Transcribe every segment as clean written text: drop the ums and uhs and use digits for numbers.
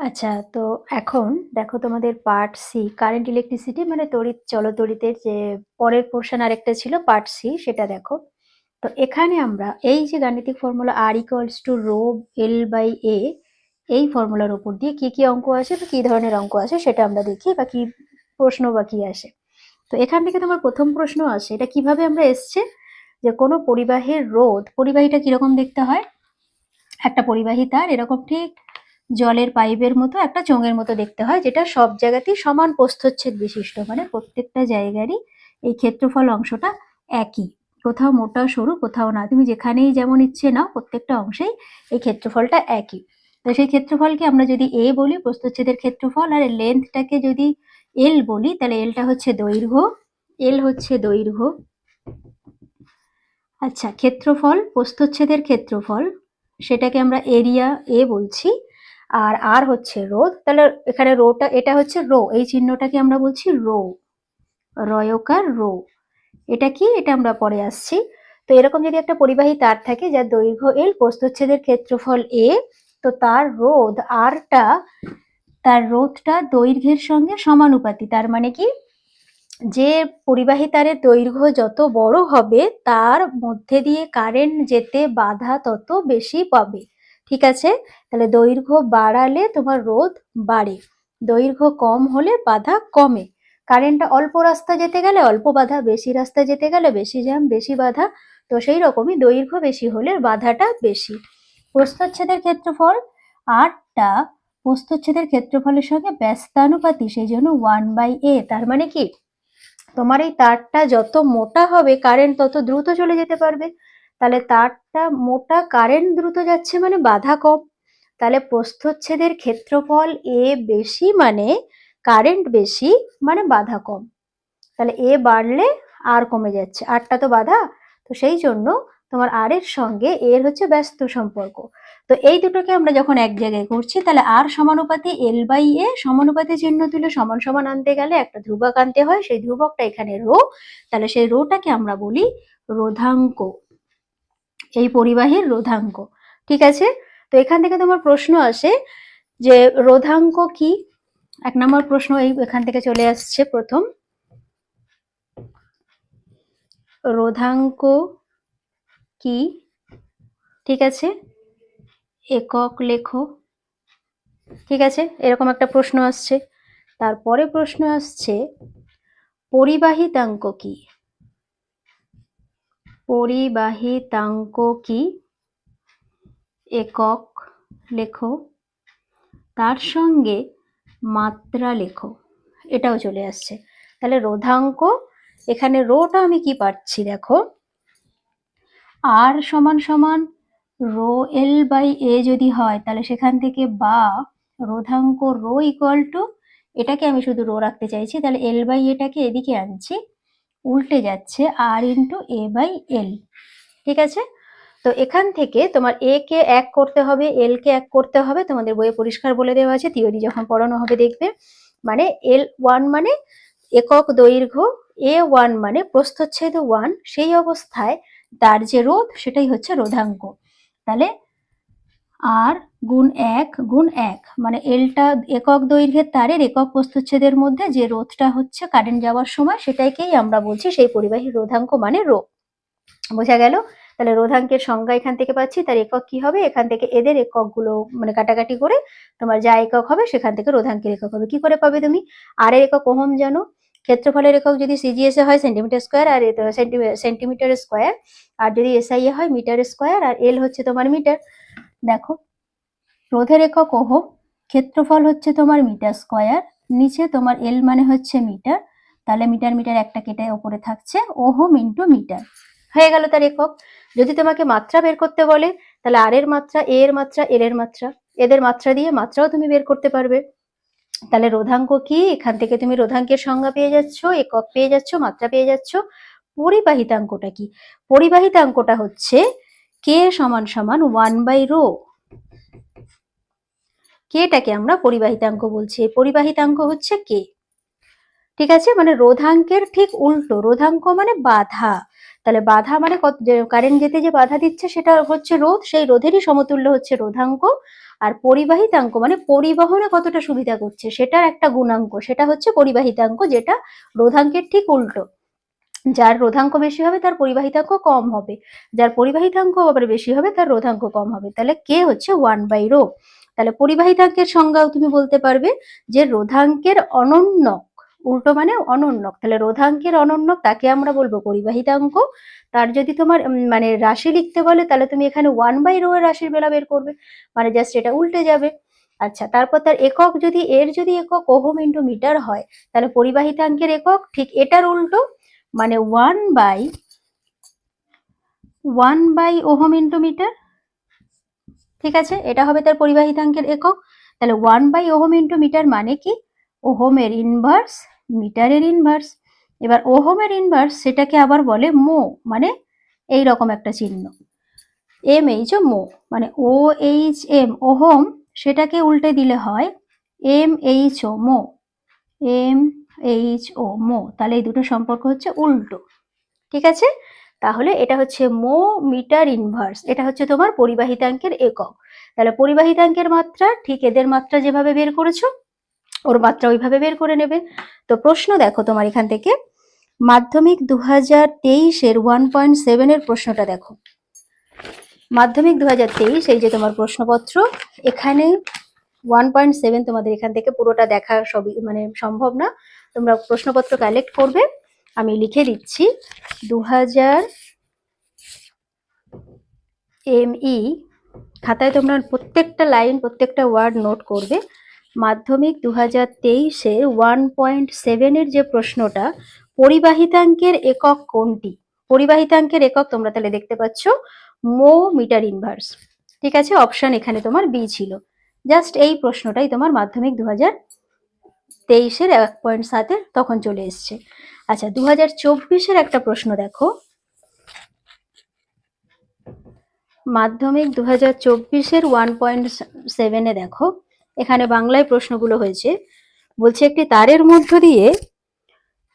আচ্ছা, তো এখন দেখো তোমাদের পার্ট সি কারেন্ট ইলেকট্রিসিটি মানে তড়িৎ চলতড়িতের যে পরের পোর্শন আরেকটা ছিল পার্ট সি সেটা দেখো। তো এখানে আমরা এই যে গাণিতিক formula R equals to rho L by A, এই ফর্মুলার উপর দিয়ে কি কি অঙ্ক আসে বা কি ধরনের অঙ্ক আসে সেটা আমরা দেখি, বা কি প্রশ্ন বা কি আসে। তো এখান থেকে তোমার প্রথম প্রশ্ন আসে, এটা কিভাবে আমরা এসছে, যে কোনো পরিবাহীর রোধ, পরিবাহীটা কিরকম দেখতে হয়, একটা পরিবাহী তার এরকম ঠিক জলের পাইপের মতো একটা চোঙের মতো দেখতে হয়, যেটা সব জায়গাতেই সমান প্রস্থচ্ছেদ বিশিষ্ট, মানে প্রত্যেকটা জায়গারই এই ক্ষেত্রফল অংশটা একই, কোথাও মোটা সরু কোথাও না, তুমি যেখানেই যেমন ইচ্ছে নাও প্রত্যেকটা অংশেই এই ক্ষেত্রফলটা একই। তো সেই ক্ষেত্রফলকে আমরা যদি এ বলি প্রস্থচ্ছেদের ক্ষেত্রফল, আর লেন্থটাকে যদি এল বলি, তাহলে এলটা হচ্ছে দৈর্ঘ্য, এল হচ্ছে দৈর্ঘ্য। আচ্ছা, ক্ষেত্রফল প্রস্থচ্ছেদের ক্ষেত্রফল সেটাকে আমরা এরিয়া এ বলছি, আর আর হচ্ছে রোধ, তাহলে এখানে রোটা, এটা হচ্ছে রো, এই চিহ্নটাকে আমরা বলছি রো, রয়কার রো। এটা কি, এটা আমরা পরে আসছি। তো এরকম যদি একটা পরিবাহী তার থাকে যার দৈর্ঘ্য এল, প্রস্থচ্ছেদের ক্ষেত্রফল এ, তো তার রোধ আরটা, তার রোধটা দৈর্ঘ্যের সঙ্গে সমানুপাতি, তার মানে কি, যে পরিবাহী তারের দৈর্ঘ্য যত বড় হবে তার মধ্যে দিয়ে কারেন্ট যেতে বাধা তত বেশি পাবে। ঠিক আছে, তাহলে দৈর্ঘ্য বাড়ালে তোমার রোধ বাড়ে, দৈর্ঘ্য কম হলে বাধা কমে। কারেন্টটা অল্প রাস্তা যেতে গেলে অল্প বাধা, বেশি রাস্তা যেতে গেলে বেশি জ্যাম বেশি বাধা। তো সেই রকমই দৈর্ঘ্য বেশি হলে বাধাটা বেশি। প্রস্থচ্ছেদের ক্ষেত্রফল আরটা প্রস্থচ্ছেদের ক্ষেত্রফলের সঙ্গে ব্যস্তানুপাতি, সেই জন্য 1/a। তার মানে কি, তোমার এই তারটা যত মোটা হবে কারেন্ট তত দ্রুত চলে যেতে পারবে, তাহলে তারটা মোটা কারেন্ট দ্রুত যাচ্ছে মানে বাধা কম, তাহলে প্রস্থচ্ছেদের ক্ষেত্রফল এ বেশি মানে কারেন্ট বেশি মানে বাধা কম, তাহলে এ বাড়লে আর কমে যাচ্ছে, আরটা তো বাধা, তো সেই জন্য তোমার আর এর সঙ্গে এর হচ্ছে ব্যস্ত সম্পর্ক। তো এই দুটোকে আমরা যখন এক জায়গায় করছি, তাহলে আর সমানুপাতি এল বাই এ, সমানুপাতি চিহ্ন তুলে সমান সমান আনতে গেলে একটা ধ্রুবক আনতে হয়, সেই ধ্রুবকটা এখানে রো, তাহলে সেই রোটাকে আমরা বলি রোধাঙ্ক, এই পরিবাহীর রোধাঙ্ক। ঠিক আছে, তো এখান থেকে তোমার প্রশ্ন আসে যে রোধাঙ্ক কি। এক নম্বর প্রশ্ন এই এখান থেকে চলে আসছে প্রথম, রোধাঙ্ক কি, ঠিক আছে, একক লেখো। ঠিক আছে, এরকম একটা প্রশ্ন আসছে। তারপরে প্রশ্ন আসছে পরিবাহিতাঙ্ক কি, পরিবাহিতাঙ্ক কি, একক লেখো, তার সঙ্গে মাত্রা লেখো, এটাও চলে আসছে। তাহলে রোধাঙ্ক, এখানে রোটা আমি কি পাচ্ছি দেখো, আর সমান সমান রো এল বাই এ যদি হয়, তাহলে সেখান থেকে বা রোধাঙ্ক রো ইকুয়াল টু, এটাকে আমি শুধু রো রাখতে চাইছি, তাহলে এল বাই এটাকে এদিকে আনছি, উল্টে যাচ্ছে আর ইন্টু এ বাই এল। ঠিক আছে, তো এখান থেকে তোমার এ কে এক করতে হবে, এল কে এক করতে হবে, তোমাদের বইয়ে পরিষ্কার বলে দেওয়া আছে, থিওরি যখন পড়ানো হবে দেখবে। মানে এল ওয়ান মানে একক দৈর্ঘ্য, এ ওয়ান মানে প্রস্থচ্ছেদ ওয়ান, সেই অবস্থায় তার যে রোধ সেটাই হচ্ছে রোধাঙ্ক। তাহলে আর গুণ এক গুণ এক, মানে এলটা একক দৈর্ঘ্যের তারের একক প্রস্থচ্ছেদের মধ্যে যে রোধটা হচ্ছে কারেন্ট যাওয়ার সময়, সেটাকেই আমরা বলছি সেই পরিবাহীর রোধাঙ্ক মানে রো। বোঝা গেল? তাহলে রোধাঙ্কের সংজ্ঞা এখান থেকে পাচ্ছি, তার একক কি হবে, এখান থেকে এদের এককগুলো মানে কাটাকাটি করে তোমার যা একক হবে সেখান থেকে রোধাঙ্কের একক হবে। কি করে পাবে তুমি, আর এর একক ওহম জানো, ক্ষেত্রফলের একক যদি সিজিএস এ হয় সেন্টিমিটার স্কোয়ার, আর সেন্টিমিটার স্কোয়ার, আর যদি এসআই এ হয় মিটার স্কোয়ার, আর এল হচ্ছে তোমার মিটার। দেখো, রোধের একক ওহম, ক্ষেত্রফল হচ্ছে তোমার মিটার স্কোয়ার, নিচে তোমার এল মানে হচ্ছে মিটার, তাহলে মিটার মিটার একটা কেটে ওপরে থাকছে ওহম ইন্টু মিটার, হয়ে গেল তার একক। যদি তোমাকে মাত্রা বের করতে বলে, তাহলে আর এর মাত্রা, এ এর মাত্রা, এর এর মাত্রা, এদের মাত্রা দিয়ে মাত্রাও তুমি বের করতে পারবে। তাহলে রোধাঙ্ক কি, এখান থেকে তুমি রোধাঙ্কের সংজ্ঞা পেয়ে যাচ্ছ, একক পেয়ে যাচ্ছ, মাত্রা পেয়ে যাচ্ছ। পরিবাহিতাঙ্কটা কি, পরিবাহিতাঙ্কটা হচ্ছে কে সমান সমান 1/ρ, কেটাকে আমরা পরিবাহিতাঙ্ক বলছি, পরিবাহিতাঙ্ক হচ্ছে কে। ঠিক আছে, মানে রোধাঙ্কের ঠিক উল্টো, রোধাঙ্ক মানে বাধা, তাহলে বাধা মানে কারেন্ট যেতে যে বাধা দিচ্ছে সেটা হচ্ছে রোধ, সেই রোধেরই সমতুল্য হচ্ছে রোধাঙ্ক, আর পরিবাহিতাঙ্ক মানে পরিবহনে কতটা সুবিধা করছে সেটার একটা গুণাঙ্ক, সেটা হচ্ছে পরিবাহিতাঙ্ক, যেটা রোধাঙ্কের ঠিক উল্টো। যার রোধাঙ্ক বেশি হবে তার পরিবাহিতাঙ্ক কম হবে, যার পরিবাহিতাঙ্ক আবার বেশি হবে তার রোধাঙ্ক কম হবে। তাহলে কে হচ্ছে 1/ρ। তাহলে পরিবাহিতাঙ্কের সংজ্ঞাও তুমি বলতে পারবে যে রোধাঙ্কের অনন্যক, উল্টো মানে অনন্যক, তাহলে রোধাঙ্কের অনন্যক তাকে আমরা বলবো পরিবাহিতাঙ্ক। তার যদি তোমার মানে রাশি লিখতে বলে তাহলে তুমি এখানে 1/ρ এর রাশির বেলা বের করবে, মানে জাস্ট এটা উল্টে যাবে। আচ্ছা, তারপর তার একক যদি যদি একক ওহম ইন্টু মিটার হয়, তাহলে পরিবাহিতাঙ্কের একক ঠিক এটার উল্টো, মানে 1/1 ওহম ইন্টু মিটার। ঠিক আছে, এটা হবে তার পরিবাহিতাঙ্কের একক। তাহলে 1 ওহম ইন্টু মিটার মানে কি? ওহমের ইনভার্স মিটারের ইনভার্স। এবার ওহমের ইনভার্স সেটাকে আবার বলে মো, মানে এই রকম একটা চিহ্ন, MH মো, মানে OHM ওহম, সেটাকে উল্টে দিলে হয় MHO মো, MHO মো। তাহলে এই দুটো সম্পর্ক হচ্ছে উল্টো। ঠিক আছে, তাহলে এটা হচ্ছে মো মিটার ইনভার্স, এটা হচ্ছে তোমার পরিবাহিতাঙ্কের একক। তাহলে পরিবাহিতাঙ্কের মাত্রা ঠিক এদের মাত্রা যেভাবে বের করেছো ওর মাত্রা ওইভাবে বের করে নেবে। তো প্রশ্ন দেখো তোমার এখান থেকে, মাধ্যমিক 2023-এর 1.7 এর প্রশ্নটা দেখো। মাধ্যমিক 2023 এই যে তোমার প্রশ্নপত্র, এখানে 1.7 তোমাদের এখান থেকে পুরোটা দেখা সবই মানে সম্ভব না, তোমরা প্রশ্নপত্র কালেক্ট করবে। আমি লিখে দিচ্ছি 2000 ME, খাতায় তোমরা প্রত্যেকটা লাইন প্রত্যেকটা ওয়ার্ড নোট করবে। মাধ্যমিক 2023-এর 1.7 এর যে প্রশ্নটা, পরিবাহিতাঙ্কের একক কোনটি? পরিবাহিতাঙ্কের একক তোমরা তাহলে দেখতে পাচ্ছ মো মিটার ইনভার্স। ঠিক আছে, অপশন এখানে তোমার বি ছিল। জাস্ট এই প্রশ্নটাই তোমার মাধ্যমিক 2023-এর 1.7 তখন চলে এসছে। আচ্ছা, 2024-এর একটা প্রশ্ন দেখো। মাধ্যমিক 2024-এর 1.7-এ দেখো, এখানে বাংলায় প্রশ্নগুলো হয়েছে। বলছে একটি তারের মধ্য দিয়ে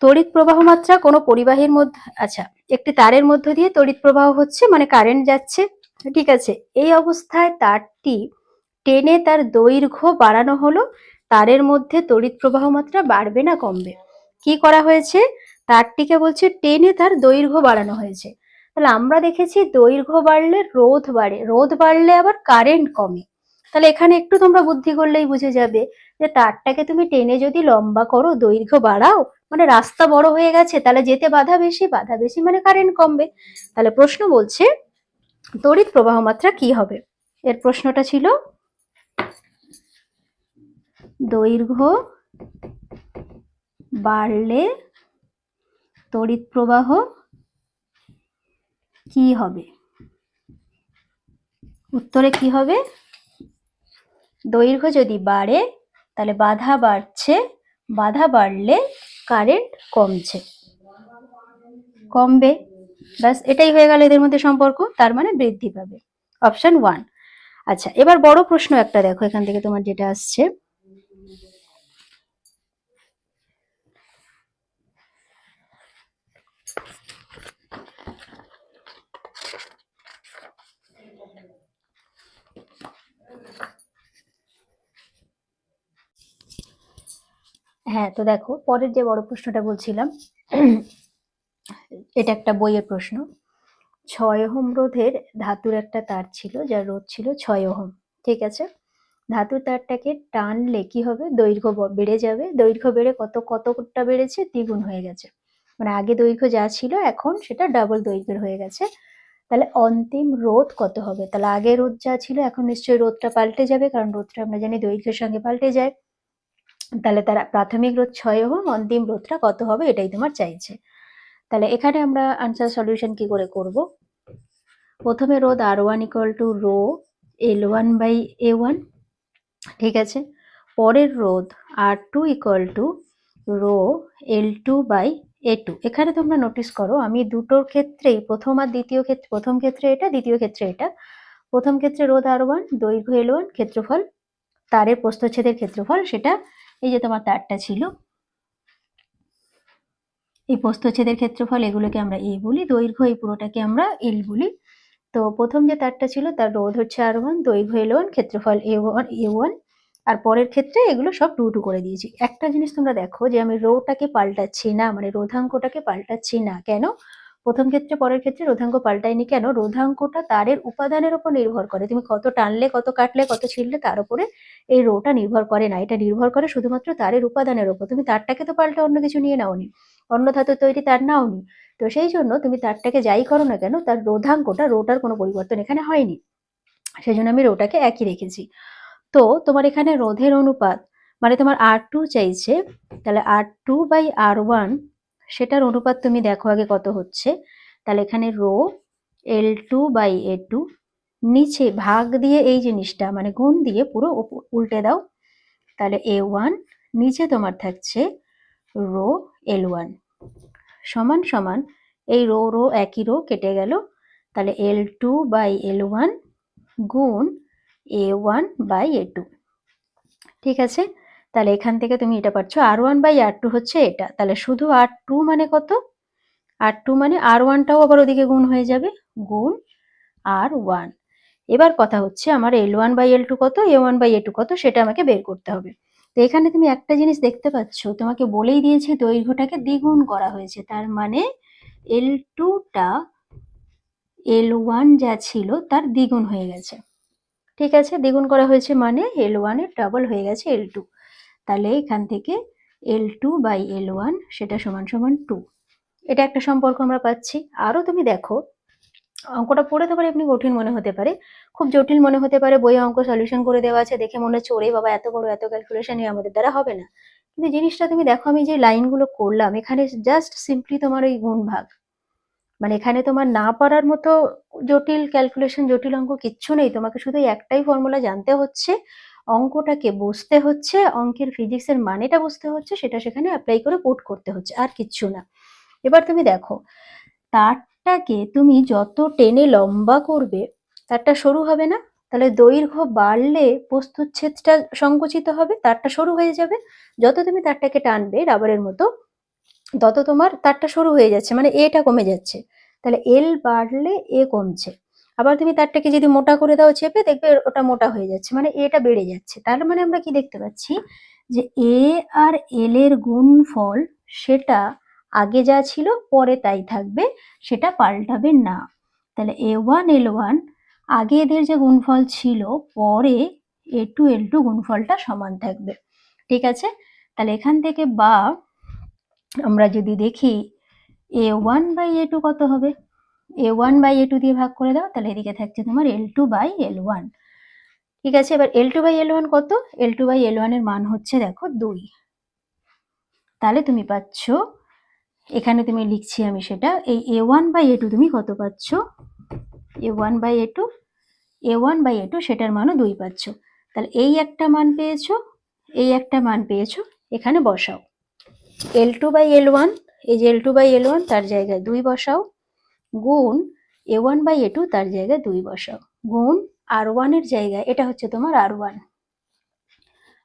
তড়িৎ প্রবাহ মাত্রা কোনো পরিবাহীর মধ্যে, আচ্ছা, একটি তারের মধ্য দিয়ে তড়িৎ প্রবাহ হচ্ছে মানে কারেন্ট যাচ্ছে। ঠিক আছে, এই অবস্থায় তারটি টেনে তার দৈর্ঘ্য বাড়ানো হলো, তারের মধ্যে তড়িৎ প্রবাহ মাত্রা বাড়বে না কমবে? কি করা হয়েছে? তারটিকে বলছে টেনে তার দৈর্ঘ্য বাড়ানো হয়েছে। তাহলে আমরা দেখেছি দৈর্ঘ্য বাড়লে রোধ বাড়ে, রোধ বাড়লে আবার কারেন্ট কমে। তাহলে এখানে একটু তোমরা বুদ্ধি করলেই বুঝে যাবে যে তারটাকে তুমি টেনে যদি লম্বা করো, দৈর্ঘ্য বাড়াও, মানে রাস্তা বড় হয়ে গেছে, তাহলে যেতে বাধা বেশি, বাধা বেশি মানে কারেন্ট কমবে। তাহলে প্রশ্ন বলছে তড়িৎ প্রবাহ মাত্রা কি হবে? এর প্রশ্নটা ছিল দৈর্ঘ্য বাড়লে তড়িৎ প্রবাহ কি হবে? উত্তরে কি হবে? দৈর্ঘ্য যদি বাড়ে তাহলে বাধা বাড়ছে, বাধা বাড়লে কারেন্ট কমছে, কমবে। ব্যাস, এটাই হয়ে গেল এদের মধ্যে সম্পর্ক, তার মানে বৃদ্ধি পাবে। অপশন 1। আচ্ছা, এবার বড় প্রশ্ন একটা দেখো এখান থেকে তোমার যেটা আসছে। হ্যাঁ, তো দেখো পরের যে বড় প্রশ্নটা বলছিলাম, এটা একটা বইয়ের প্রশ্ন। 6 ওহম রোধের ধাতুর একটা তার ছিল যার রোধ ছিল 6 ওহম। ঠিক আছে, ধাতুর তারটাকে টানলে কি হবে? দৈর্ঘ্য বেড়ে যাবে, দৈর্ঘ্য বেড়ে কতটা বেড়েছে? দ্বিগুণ হয়ে গেছে, মানে আগে দৈর্ঘ্য যা ছিল এখন সেটা ডাবল দৈর্ঘ্যের হয়ে গেছে। তাহলে অন্তিম রোধ কত হবে? তাহলে আগে রোধ যা ছিল এখন নিশ্চয়ই রোধটা পাল্টে যাবে, কারণ রোধটা আমরা জানি দৈর্ঘ্যের সঙ্গে পাল্টে যায়। তাহলে তার প্রাথমিক রোধ 6 ওহম, অন্তিম রোধটা কত হবে এটাই তোমার চাইছে। তাহলে এখানে আমরা আনসার সলিউশন কি করে করব? প্রথমে রোধ R1 = রো L1/A1। ঠিক আছে, পরের রোধ R2 = রো L2/A2। এখানে তোমরা নোটিস করো আমি দুটোর ক্ষেত্রেই প্রথম আর দ্বিতীয় ক্ষেত্রে, প্রথম ক্ষেত্রে এটা, দ্বিতীয় ক্ষেত্রে এটা। প্রথম ক্ষেত্রে রোধ R1, দৈর্ঘ্য L1, ক্ষেত্রফল তারের প্রস্থচ্ছেদের ক্ষেত্রফল, সেটা এই যে তোমার তারটা ছিল, এই প্রস্থচ্ছেদের ক্ষেত্রফল, এগুলোকে আমরা A বলি, দৈর্ঘ্য এই পুরোটাকে আমরা L বলি। তো প্রথম যে তারটা ছিল তার রোধ হচ্ছে R1, দৈর্ঘ্য L1, ক্ষেত্রফল A1, আর পরের ক্ষেত্রে এগুলো সব 2 করে দিয়েছি। একটা জিনিস তোমরা দেখো যে আমি রোটাকে পাল্টাচ্ছি না, মানে রোধাঙ্কটাকে পাল্টাচ্ছি না। কেন? প্রথম ক্ষেত্রে পরের ক্ষেত্রে রোধাঙ্ক পাল্টায়নি কেন? রোধাঙ্কটা তারের উপাদানের উপর নির্ভর করে, তুমি কত টানলে, কত কাটলে, কত ছিঁড়লে তার উপরে এই রোটা নির্ভর করে না। এটা নির্ভর করে শুধুমাত্র তারের উপাদানের উপর। তুমি তারটাকে তো পাল্টে অন্য কিছু নিয়ে নাওনি, অন্য ধাতুর তৈরি তার নাওনি। তো সেই জন্য তুমি তারটাকে যাই করো না কেন, তার রোধাঙ্কটা, রোটার কোনো পরিবর্তন এখানে হয়নি, সেই জন্য আমি রোটাকে একই রেখেছি। তো তোমার এখানে রোধের অনুপাত, মানে তোমার R2 চাইছে, তাহলে R2/R1 সেটার অনুপাত তুমি দেখো আগে কত হচ্ছে। তাহলে এখানে রো L2/A2, নিচে ভাগ দিয়ে এই জিনিসটা মানে গুণ দিয়ে পুরো উল্টে দাও। তাহলে A1, নিচে তোমার থাকছে রো L1 সমান সমান, এই রো রো একই রো কেটে গেল, তাহলে L2/L1 গুণ A1/A2। ঠিক আছে, তাহলে এখান থেকে তুমি এটা পাচ্ছ R1/R2 হচ্ছে এটা। তাহলে শুধু R2 মানে কত? R2 মানে R1টাও আবার ওদিকে গুণ হয়ে যাবে, গুণ R1। এবার কথা হচ্ছে আমার L1/L2 কত, A1/A2 কত, সেটা আমাকে বের করতে হবে। তো এখানে তুমি একটা জিনিস দেখতে পাচ্ছ, তোমাকে বলেই দিয়েছি দৈর্ঘ্যটাকে দ্বিগুণ করা হয়েছে, তার মানে L2টা L1 যা ছিল তার দ্বিগুণ হয়ে গেছে। ঠিক আছে, দ্বিগুণ করা হয়েছে মানে L1 এর ডাবল হয়ে গেছে L2। তাহলে এখান থেকে L2/L1 সেটা সমান সমান 2। এটা একটা সম্পর্ক আমরা পাচ্ছি। আরো তুমি দেখো, অঙ্কটা পড়ে তো পারে এমনি কঠিন মনে হতে পারে, খুব জটিল মনে হতে পারে, বইয়ে অঙ্ক সলিউশন করে দেওয়া আছে, দেখে মনে হচ্ছে ওরে বাবা এত বড় এত ক্যালকুলেশন আমাদের দ্বারা হবে না। কিন্তু জিনিসটা তুমি দেখো, আমি যে লাইনগুলো করলাম এখানে জাস্ট সিম্পলি তোমার ওই গুণ ভাগ, মানে এখানে তোমার না পারার মতো জটিল ক্যালকুলেশন, জটিল অঙ্ক কিচ্ছু নেই। তোমাকে শুধু একটাই ফর্মুলা জানতে হচ্ছে, অঙ্কটাকে বুঝতে হচ্ছে, অঙ্কের ফিজিক্সের মানেটা বুঝতে হচ্ছে, সেটা সেখানে অ্যাপ্লাই করে পুট করতে হচ্ছে, আর কিচ্ছু না। এবার তুমি দেখো, তারটাকে তুমি যত টেনে লম্বা করবে তারটা সরু হবে না? তাহলে দৈর্ঘ্য বাড়লে প্রস্থচ্ছেদটা সংকুচিত হবে, তারটা সরু হয়ে যাবে। যত তুমি তারটাকে টানবে রাবারের মতো, তত তোমার তারটা সরু হয়ে যাচ্ছে, মানে এটা কমে যাচ্ছে। তাহলে এল বাড়লে এ কমছে। আবার তুমি তারটাকে যদি মোটা করে দাও চেপে, দেখবে ওটা মোটা হয়ে যাচ্ছে, মানে এটা বেড়ে যাচ্ছে। তার মানে আমরা কি দেখতে পাচ্ছি যে এ আর এল এর গুণফল সেটা আগে যা ছিল পরে তাই থাকবে, সেটা পাল্টাবে না। তাহলে A1/L1 আগে এদের যে গুণফল ছিল, পরে A2/L2 গুণফলটা সমান থাকবে। ঠিক আছে, তাহলে এখান থেকে বা আমরা যদি দেখি A1/A2 কত হবে, A1/A2 দিয়ে ভাগ করে দাও, তাহলে এদিকে থাকছে তোমার L2/L1। ঠিক আছে, এবার L2/L1 কত? L2/L1 এর মান হচ্ছে দেখো 2। তাহলে তুমি পাচ্ছ, এখানে তুমি লিখছি আমি সেটা, এই A1/A2 তুমি কত পাচ্ছ, A1/A2, A1/A2 সেটার মানও 2 পাচ্ছ। তাহলে এই একটা মান পেয়েছো, এই একটা মান পেয়েছো, এখানে বসাও L2/L1, এই যে L2/L1 তার জায়গায় 2 বসাও, গুণ A1/A2 তার জায়গায় 2 বসাও, গুণ R1 এর জায়গায়, এটা হচ্ছে তোমার R1,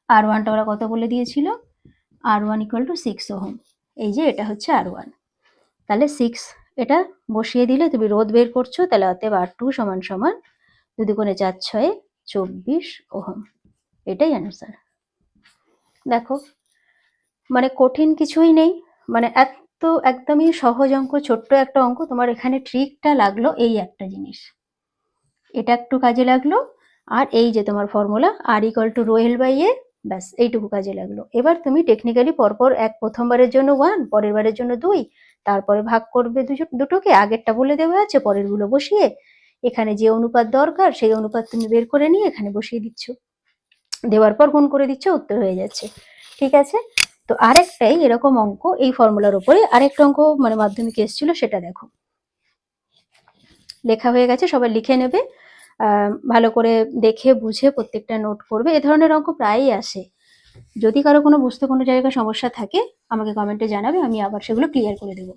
R1টা ওরা কত বলে দিয়েছিল, R1 = 6 ওহম। এই যে এটা হচ্ছে R1, তাহলে 6 এটা বসিয়ে দিলে তুমি রোধ বের করছো, তাহলে অতএব R2 সমান সমান 2 দুগুণে 4 6 24 ওহম। এটাই অ্যান্সার। দেখো, মানে কঠিন কিছুই নেই, মানে এত একদমই সহজ অঙ্ক, ছোট্ট একটা অঙ্ক। তোমার এখানে ট্রিকটা লাগলো এই একটা জিনিস, এটা একটু কাজে লাগলো, আর এই যে তোমার ফর্মুলা R=ρL/A, ব্যাস এইটুকু কাজে লাগলো। এবার তুমি টেকনিক্যালি পরপর প্রথমবারের জন্য 1, পরের বারের জন্য 2, তারপরে ভাগ করবে দুটোকে, আগেরটা বলে দেওয়া আছে, পরের গুলো বসিয়ে এখানে যে অনুপাত দরকার সেই অনুপাত তুমি বের করে নিয়ে এখানে বসিয়ে দিচ্ছ, দেওয়ার পর গুণ করে দিচ্ছ, উত্তর হয়ে যাচ্ছে। ঠিক আছে, তো আরেকটাই এরকম অঙ্ক এই ফর্মুলার উপরে আরেকটা অঙ্ক মানে মাধ্যমিকে এসেছিল, সেটা দেখো। লেখা হয়ে গেছে, সবাই লিখে নেবে, ভালো করে দেখে বুঝে প্রত্যেকটা নোট করবে। এ ধরনের অঙ্ক প্রায়ই আসে। যদি কারো কোনো বুঝতে কোনো জায়গায় সমস্যা থাকে আমাকে কমেন্টে জানাবে, আমি আবার সেগুলো ক্লিয়ার করে দেবো।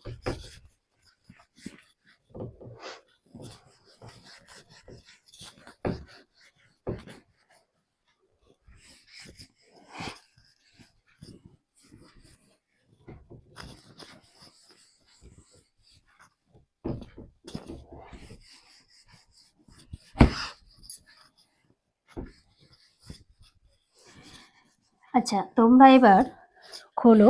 আচ্ছা, তোমরা এবার খোলো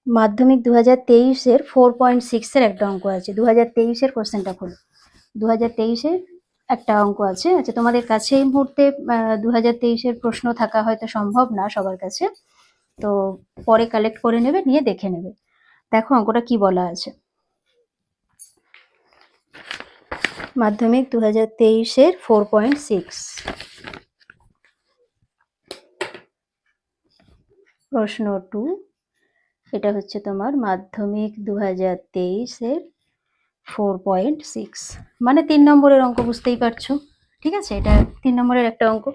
মাধ্যমিক 2023-এর 4.6-এর একটা অঙ্ক আছে। 2023-এর কোশ্চেনটা খোলো। 2023-এর একটা অঙ্ক আছে। আচ্ছা, তোমাদের কাছে এই মুহূর্তে 2023-এর প্রশ্ন থাকা হয়তো সম্ভব না সবার কাছে, তো পরে কালেক্ট করে নেবে, নিয়ে দেখে নেবে। দেখো অঙ্কটা কি বলা আছে। মাধ্যমিক 2023-এর 4.6 প্রশ্ন 2। এটা হচ্ছে তোমার মাধ্যমিক 2023-এর 4.6, মানে 3 নম্বরের অঙ্ক, বুঝতেই পারছো। ঠিক আছে, এটা 3 নম্বরের একটা অঙ্ক।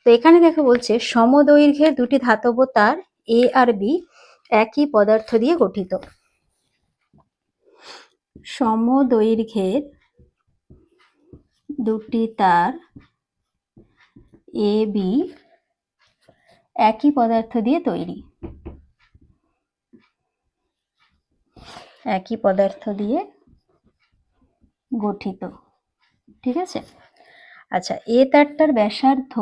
তো এখানে দেখো বলছে সমদৈর্ঘ্যের দুটি ধাতব তার এ আর বি একই পদার্থ দিয়ে গঠিত। সমদৈর্ঘ্যের দুটি তার এ বি একই পদার্থ দিয়ে তৈরি, একই পদার্থ দিয়ে গঠিত। ঠিক আছে। আচ্ছা, এ তারটার ব্যাসার্ধ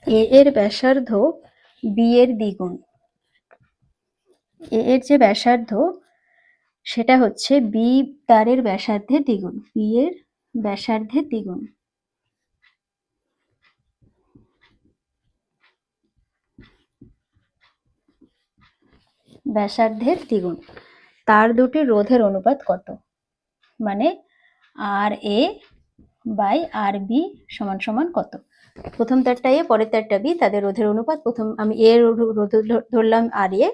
এ এর ব্যাসার্ধ বি এর দ্বিগুণ। এ এর যে ব্যাসার্ধ সেটা হচ্ছে বি তারের ব্যাসার্ধের দ্বিগুণ, বি এর ব্যাসার্ধের দ্বিগুণ। ব্যাসার্ধের দ্বিগুণ। তার দুটির রোধের অনুপাত কত? মানে আর এ বাই আর বি সমান সমান কত? প্রথম তারটা এ, পরের তারটা বি, তাদের রোধের অনুপাত। প্রথম আমি এ রোধ ধরলাম আর এ,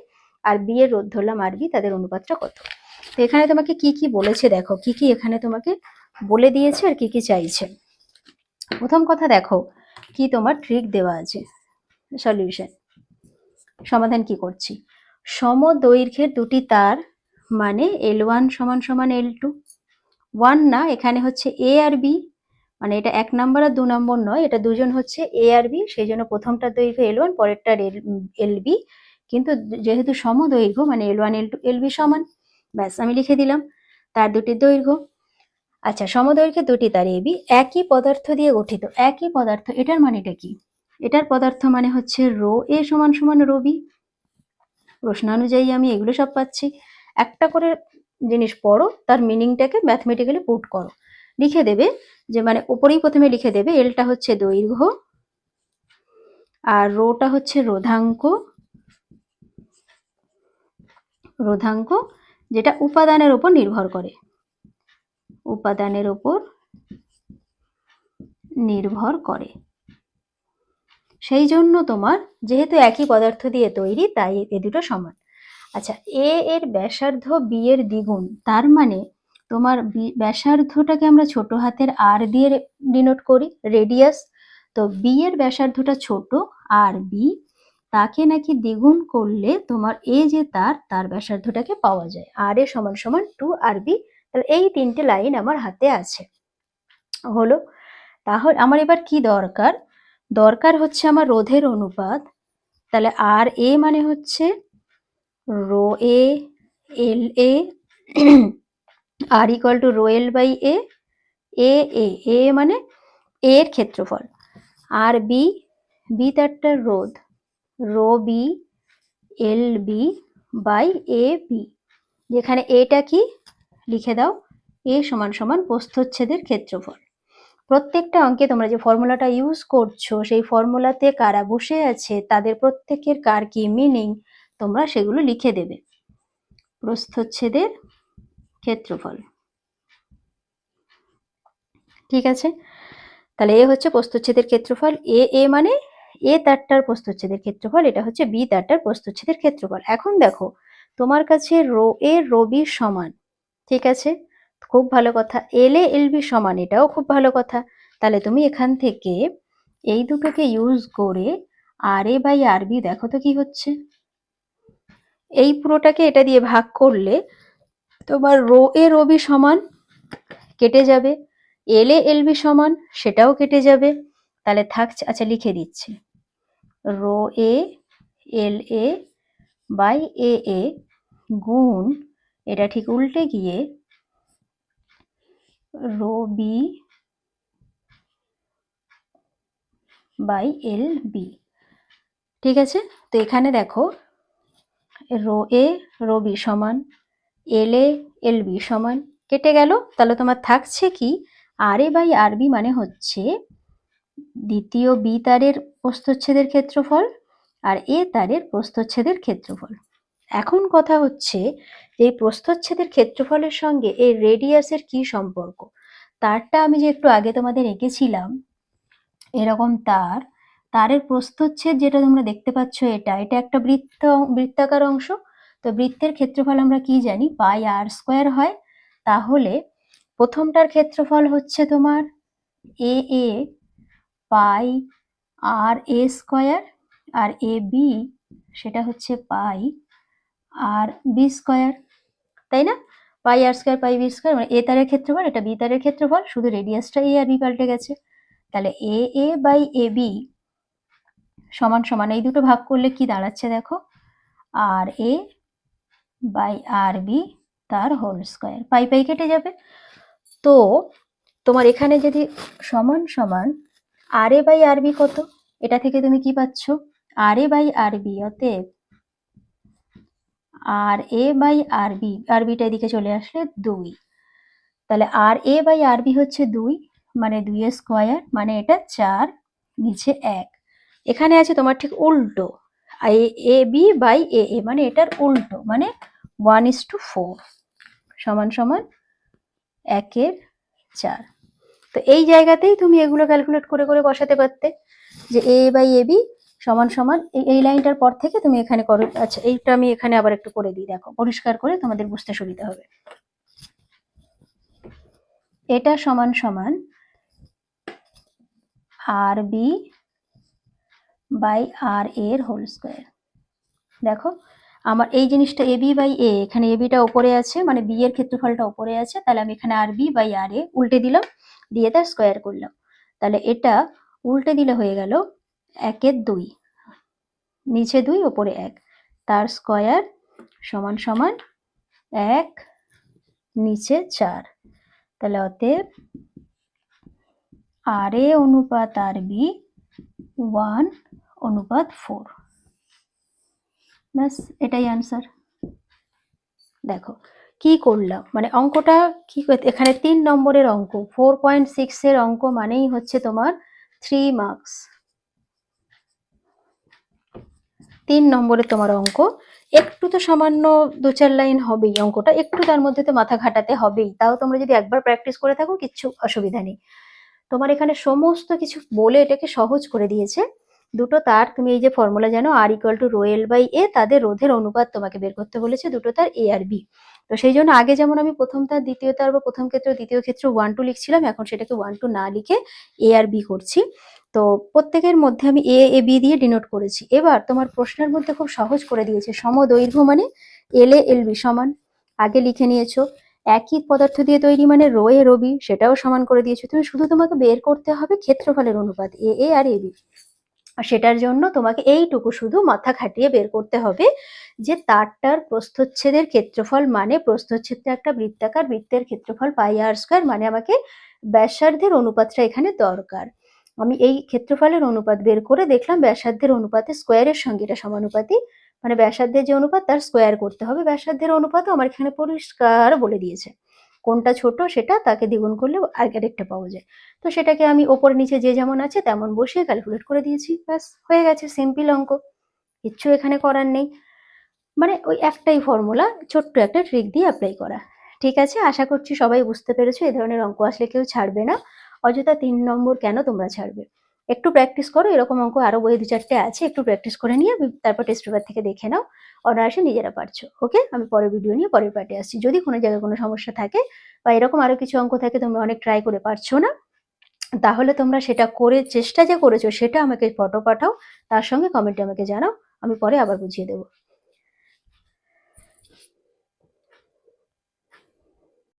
আর বি এর রোধ ধরলাম আর বি, তাদের অনুপাতটা কত? তো এখানে তোমাকে কি কি বলেছে দেখো, কি কি এখানে তোমাকে বলে দিয়েছে আর কি কি চাইছে। প্রথম কথা দেখো কি তোমার ট্রিক দেওয়া আছে। সলিউশন, সমাধান কি করছি। সমদৈর্ঘ্যের দুটি তার মানে L1 সমান সমান L2। 1 না, এখানে হচ্ছে এ আর বি, মানে এটা 1 নম্বর আর 2 নম্বর নয়, এটা দুজন হচ্ছে এ আর বি, সেই জন্য প্রথমটার দৈর্ঘ্য L1, পরেরটার LB, কিন্তু যেহেতু সমদৈর্ঘ্য মানে L1 L2 LB সমান, ব্যাস আমি লিখে দিলাম তার দুটির দৈর্ঘ্য। আচ্ছা, সমদৈর্ঘ্যের দুটি তার এবি একই পদার্থ দিয়ে গঠিত। একই পদার্থ, এটার মানেটা কি? এটার পদার্থ মানে হচ্ছে রো এ সমান সমান রো বি। প্রশ্নানুযায়ী আমি এগুলো সব পাচ্ছি। একটা করে জিনিস পড়ো, তার মিনিংটাকে ম্যাথমেটিক্যালি পুট করো। লিখে দেবে যে মানে উপরেই প্রথমে লিখে দেবে এলটা হচ্ছে দৈর্ঘ্য আর রোটা হচ্ছে রোধাঙ্ক, রোধাঙ্ক যেটা উপাদানের উপর নির্ভর করে, উপাদানের উপর নির্ভর করে। সেই জন্য তোমার যেহেতু একই পদার্থ দিয়ে তৈরি, তাই এ দুটো সমান। আচ্ছা, এ এর ব্যাসার্ধ বি এর দ্বিগুণ, তার মানে তোমার ব্যাসার্ধটাকে আমরা ছোট হাতের আর দিয়ে ডিনোট করি, রেডিয়াস। তো বি এর ব্যাসার্ধটা ছোট আর বি, তাকে নাকি দ্বিগুণ করলে তোমার এ যে তার ব্যাসার্ধটাকে পাওয়া যায়। আর এ সমান সমান 2 আর বি। তাহলে এই তিনটে লাইন আমার হাতে আছে। হলো, তাহলে আমার এবার কি দরকার? দরকার হচ্ছে আমার রোধের অনুপাত। তাহলে আর এ মানে হচ্ছে rho A L A R equal to rho L by A, A A A মানে এ এর ক্ষেত্রফল, আর বি, বি তারটার রোধ, rho B L B by A B, যেখানে এটা কি লিখে দাও, এ সমান সমান প্রস্থচ্ছেদের ক্ষেত্রফল। প্রত্যেকটা অঙ্কে তোমরা যে ফর্মুলাটা ইউজ করছো, সেই ফর্মুলাতে কারা বসে আছে তাদের প্রত্যেকের কার কি মিনিং তোমরা সেগুলো লিখে দেবে। প্রস্থচ্ছেদের ক্ষেত্রফল, ঠিক আছে। তাহলে এ হচ্ছে প্রস্থচ্ছেদের ক্ষেত্রফল, এ মানে এ তারটার প্রস্থচ্ছেদের ক্ষেত্রফল, এটা হচ্ছে বি তারটার প্রস্থচ্ছেদের ক্ষেত্রফল। এখন দেখো তোমার কাছে রো এ রো বি সমান, ঠিক আছে, খুব ভালো কথা। এল এ এল বি সমান, এটাও খুব ভালো কথা। তাহলে তুমি এখান থেকে এই দুটোকে ইউজ করে আর এ বাই আর বি দেখো তো কি হচ্ছে। এই পুরোটাকে এটা দিয়ে ভাগ করলে তোমার রো এ রো বি সমান কেটে যাবে, এল এ এল বি সমান সেটাও কেটে যাবে। তাহলে থাকছে, আচ্ছা লিখে দিচ্ছি, rho A L A by A এ গুণ, এটা ঠিক উল্টে গিয়ে rho B by L B. ঠিক আছে, তো এখানে দেখো রো এ রো বি সমান এল এ এল বি সমান কেটে গেল। তাহলে তোমার থাকছে কি, আর এ বাই আর বি মানে হচ্ছে দ্বিতীয় বি তারের প্রস্থচ্ছেদের ক্ষেত্রফল আর এ তারের প্রস্থচ্ছেদের ক্ষেত্রফল। এখন কথা হচ্ছে এই প্রস্থচ্ছেদের ক্ষেত্রফলের সঙ্গে এই রেডিয়াসের কি সম্পর্ক। তারটা আমি যে একটু আগে তোমাদের এঁকেছিলাম এরকম তারের প্রস্থচ্ছেদ যেটা তোমরা দেখতে পাচ্ছ, এটা একটা বৃত্তাকার অংশ। তো বৃত্তের ক্ষেত্রফল আমরা কি জানি, পাই আর স্কোয়ার হয়। তাহলে প্রথমটার ক্ষেত্রফল হচ্ছে তোমার এ এ পাই আর এ স্কোয়ার, আর এ বি সেটা হচ্ছে পাই আর বি স্কোয়ার, তাই না? পাই আর স্কোয়ার পাই বি স্কোয়ার মানে এ তারের ক্ষেত্রফল, এটা বি তারের ক্ষেত্রফল, শুধু রেডিয়াসটা এ আর বি পাল্টে গেছে। তাহলে এ এ বাই এ বি সমান সমান এই দুটো ভাগ করলে কি দাঁড়াচ্ছে দেখো, আর এ বাই আর বি তার হোল স্কোয়ার, পাই পাই কেটে যাবে। তো তোমার এখানে যদি সমান সমান আর এ বাই আর বি কত, এটা থেকে তুমি কি পাচ্ছ, আর এ বাই আর বি, অতএব R A by R B, আর বিটা এদিকে চলে আসলে 2। তাহলে আর এ বাই আর বি হচ্ছে 2, মানে 2 এর স্কোয়ার, মানে এটা 4, নিচে 1। এখানে আছে তোমার ঠিক উল্টো, A B by A A মানে এটার উল্টো, মানে 1:4 সমান সমান 1/4। তো এই জায়গাতেই তুমি এগুলো ক্যালকুলেট করে করে বসাতে পারতে যে এ বাই এ বি সমান সমান এই লাইনটার পর থেকে তুমি এখানে করো। আচ্ছা, এইটা আমি এখানে আবার একটু করে দিই, দেখো পরিষ্কার করে তোমাদের বুঝতে সুবিধা হবে। এটা সমান সমান আর বি বাই আর এর হোল স্কোয়ার। দেখো আমার এই জিনিসটা এ বি বাই এ, এখানে এ বিটা ওপরে আছে মানে বি এর ক্ষেত্রফলটা ওপরে আছে, তাহলে আমি এখানে আর বি বাই আর এ উল্টে দিলাম, দিয়ে তার স্কোয়ার করলাম। তাহলে এটা উল্টে দিলে হয়ে গেল 1/2, নিচে 2 ওপরে 1, তার স্কোয়ার সমান সমান 1 নিচে 4। তাহলে অতএব আর এ অনুপাত আর বি 1/4। ব্যাস এটাই আনসার। দেখো কি করলাম, মানে অঙ্কটা কি, এখানে 3 নম্বরের অঙ্ক, 4.6 এর অঙ্ক মানেই হচ্ছে তোমার 3 মার্কস। 3 নম্বরে তোমার অঙ্ক, একটু তো সামান্য 2-4 লাইন হবেই, অঙ্কটা একটু তার মধ্যে তো মাথা ঘাটাতে হবেই, তাও তোমরা যদি একবার প্র্যাকটিস করে থাকো কিচ্ছু অসুবিধা নেই। তোমার এখানে সমস্ত কিছু বলে এটাকে সহজ করে দিয়েছে। দুটো তার তুমি এই যে ফর্মুলা জানো, R equal to rho L by A, তাদের রোধের অনুপাত তোমাকে বের করতে বলেছে, দুটো তার এ আর বি। তো সেই জন্য আগে যেমন আমি প্রথম তার দ্বিতীয় তার বা প্রথম ক্ষেত্র দ্বিতীয় ক্ষেত্র 1-2 লিখছিলাম, এখন সেটাকে 1-2 না লিখে এ আর বি করছি। তো প্রত্যেকের মধ্যে আমি এ এ বি দিয়ে ডিনোট করেছি। এবার তোমার প্রশ্নের মধ্যে খুব সহজ করে দিয়েছে, সমদৈর্ঘ্য মানে এল এ এল বি সমান, আগে লিখে নিয়েছো। একই পদার্থ দিয়ে তৈরি মানে রো এ রো বি, সেটাও সমান করে দিয়েছো। তুমি শুধু তোমাকে বের করতে হবে ক্ষেত্রফলের অনুপাত এ এ আর এ বি, আর সেটার জন্য তোমাকে এইটুকু শুধু মাথা খাটিয়ে বের করতে হবে যে তারটার প্রস্থচ্ছেদের ক্ষেত্রফল মানে প্রস্থচ্ছেদটা একটা বৃত্তাকার, বৃত্তের ক্ষেত্রফল পাই আর স্কোয়ার, মানে আমাকে ব্যাসার্ধের অনুপাতটা এখানে দরকার। আমি এই ক্ষেত্রফলের অনুপাত বের করে দেখলাম ব্যাসার্ধের অনুপাতে স্কোয়ারের সঙ্গে এটা সমানুপাতি, মানে ব্যাসার্ধের যে অনুপাত তার স্কোয়ার করতে হবে। ব্যাসার্ধের অনুপাতও আমার এখানে পরিষ্কার বলে দিয়েছে, কোনটা ছোট সেটা তাকে দ্বিগুণ করলে আরেকটা পাওয়া যায়। তো সেটাকে আমি ওপর নিচে যে যেমন আছে তেমন বসিয়ে ক্যালকুলেট করে দিয়েছি, ব্যাস হয়ে গেছে, সিম্পল অঙ্ক, কিচ্ছু এখানে করার নেই। মানে ওই একটাই ফর্মুলা, ছোট্ট একটা ট্রিক দিয়ে অ্যাপ্লাই করা। ঠিক আছে, আশা করছি সবাই বুঝতে পেরেছো। এই ধরনের অঙ্ক আসলে কেউ ছাড়বে না, অযথা 3 নম্বর কেন তোমরা ছাড়বে। একটু প্র্যাকটিস করো, এরকম অঙ্ক আরো বই 2-4টে আছে, একটু প্র্যাকটিস করে নিয়ে তারপর টেস্ট পেপার থেকে দেখে নাও, অনায়াসে নিজেরা পারছো। ওকে, আমি পরের ভিডিও নিয়ে পরের পার্টে আসছি। যদি কোনো জায়গায় কোনো সমস্যা থাকে বা এরকম আরো কিছু অঙ্ক থাকে তোমরা অনেক ট্রাই করে পারছো না, তাহলে তোমরা সেটা করে চেষ্টা যে করেছো সেটা আমাকে ফটো পাঠাও, তার সঙ্গে কমেন্টে আমাকে জানাও, আমি পরে আবার বুঝিয়ে দেবো।